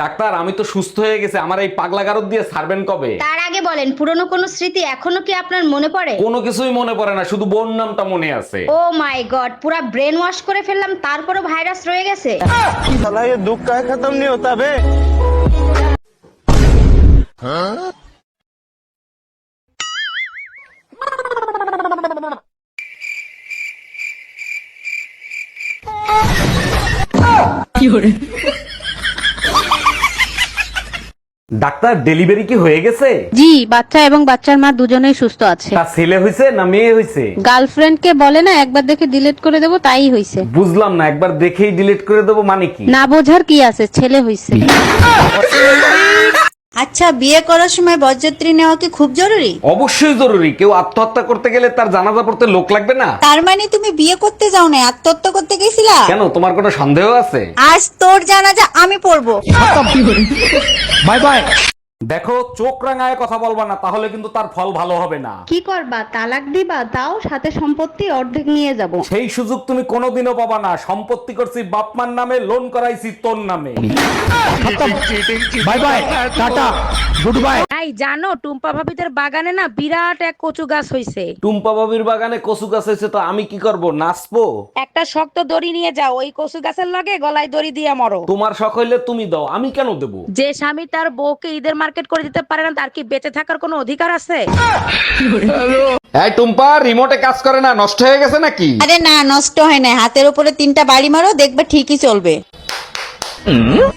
Doctor, আমি তো সুস্থ হয়ে গেছি, আমার এই পাগলা গারদ দিয়ে ছাড়বেন কবে? তার আগে বলেন, পুরনো কোনো স্মৃতি এখনো কি আপনার মনে পড়ে? কোনো কিছুই মনে পড়ে না, শুধু বোন নামটা মনে আছে। ও মাই গড, পুরা ব্রেন ওয়াশ করে ফেললাম, তারপরও ভাইরাস রয়ে গেছে। साला ये दुख का खत्म नहीं होता बे। ডাক্তার, ডেলিভারি কি হয়ে গেছে? জি, বাচ্চা এবং বাচ্চার মা দুজনেই সুস্থ আছে। তা ছেলে হইছে না মেয়ে হইছে? গার্লফ্রেন্ডকে বলে না একবার দেখে ডিলিট করে দেবো, তাই হইছে। বুঝলাম না, একবার দেখেই ডিলিট করে দেবো মানে কি? না বোঝার কি আছে, ছেলে হইছে। আচ্ছা, বিয়ে করার সময় বরযাত্রী নেওয়া কি খুব জরুরি? অবশ্যই জরুরি। কেউ আত্মহত্যা করতে গেলে তার জানাজা পড়তে লোক লাগবে না? তার মানে তুমি বিয়ে করতে যাও না, আত্মহত্যা করতে গেছিলা? কেন, তোমার কোনো সন্দেহ আছে? আজ তোর জানাজা আমি পড়বো। Bye bye. দেখো, চোখ রাঙায় কথা বলবা না, তাহলে কিন্তু তার ফল ভালো হবে না। কি করবা, তালাক দিবা? তাও সাথে সম্পত্তি অর্ধেক নিয়ে যাব। সেই সুযোগ তুমি কোনোদিনও পাবা না। সম্পত্তি করছি বাপমার নামে, লোন করাইছি তোর নামে। Bye bye, tata, good bye. এই জানো, টুম্পা ভাবিদের বাগানে না বিরাট এক কচু গাছ হইছে। টুম্পা বাবির বাগানে কচু গাছ হয়েছে, তো আমি কি করব, নাচবো? একটা শক্ত দড়ি নিয়ে যাও, ওই কচু গাছের লগে গলায় দড়ি দিয়ে মরো। তোমার শখ হইলে তুমি দাও, আমি কেন দেবো? যে স্বামী তার বউকে ঈদের মার্কেট করে দিতে পারে না, তার কি বেঁচে থাকার কোনো অধিকার আছে? এই টুম্পা, রিমোটে কাজ করে না, নষ্ট হয়ে গেছে নাকি? আরে না, নষ্ট হয় না, হাতের উপরে 3টা বাড়ি মারো, দেখবে ঠিকই চলবে।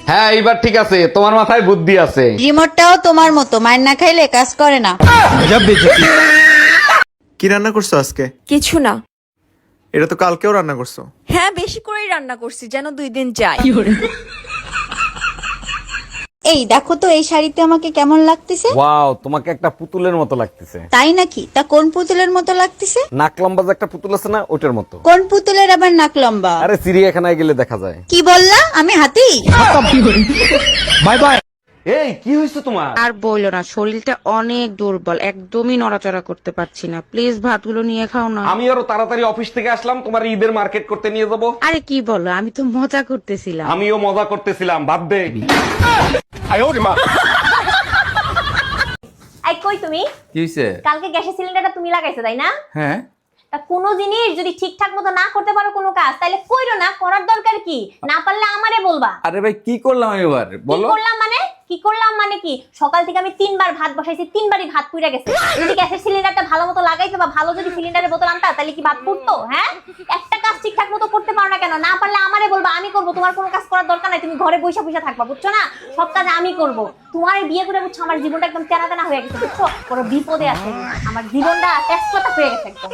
হ্যাঁ, এইবার ঠিক আছে, তোমার মাথায় বুদ্ধি আছে। রিমোটটাও তোমার মতো, মার না খাইলে কাজ করে না। কি রান্না করছো আজকে? কিছু না। এটা তো কালকেও রান্না করছো। হ্যাঁ, বেশি করেই রান্না করছি যেন 2 দিন যায়। এই দেখো তো, এই শাড়িতে আমাকে কেমন লাগতেছে? ওয়াও, তোমাকে একটা পুতুলের মতো লাগতেছে। তাই নাকি? তা কোন পুতুলের মতো লাগতেছে? নাক লম্বা যে একটা পুতুল আছে না, ওটার মতো। কোন পুতুলের আবার নাক লম্বা? আরে চিড়িয়াখানায় গেলে দেখা যায়। কি বললা? আমি হাতি? Bye bye. এই কি হয়েছে তোমার? আর বইলো না, শরীরটা অনেক দুর্বল, একদমই নড়াচড়া করতে পারছি না। প্লিজ ভাতগুলো নিয়ে খাও না। আমি আরো তাড়াতাড়ি অফিস থেকে আসলাম, তোমার ঈদের মার্কেট করতে নিয়ে যাব। আরে কি বলো, আমি তো মজা করতেছিলাম। আমিও মজা করতেছিলাম, বাদ দে। এই কই তুমি? কি হইছে? কালকে গ্যাসের সিলিন্ডারটা তুমি লাগাইছো তাই না? হ্যাঁ। তা কোনো জিনিস যদি ঠিকঠাক মতো না করতে পারো কোনো কাজ, তাহলে কইরো না, করার দরকার কি? না পারলে আমারে বলবা। আরে ভাই, কি করলাম এবার বলো? কি করলাম মানে কি? সকাল থেকে আমি 3বার ভাত বসাইছি, 3বারই ভাত পুড়ে গেছে। যদি গ্যাসের সিলিন্ডারটা ভালো মতো লাগাইতো বা ভালো যদি সিলিন্ডারের বোতল আনতা, তাহলে কি ভাত পুড়তো? হ্যাঁ, একটা কাজ ঠিকঠাক মতো করতে পারো না কেন? না পারলে আমারে বলবা, আমি করব। তোমার কোনো কাজ করার দরকার নাই, তুমি ঘরে বসে বসে থাকবা, বুঝছো না? সব কাজ আমি করব। তোমার বিয়ে করে, বুঝছো, আমার জীবনটা একদম তেনা তেনা হয়ে গেছে, বুঝছো? বড় বিপদে আছে, আমার জীবনটা তেজপাতা হয়ে গেছে একদম।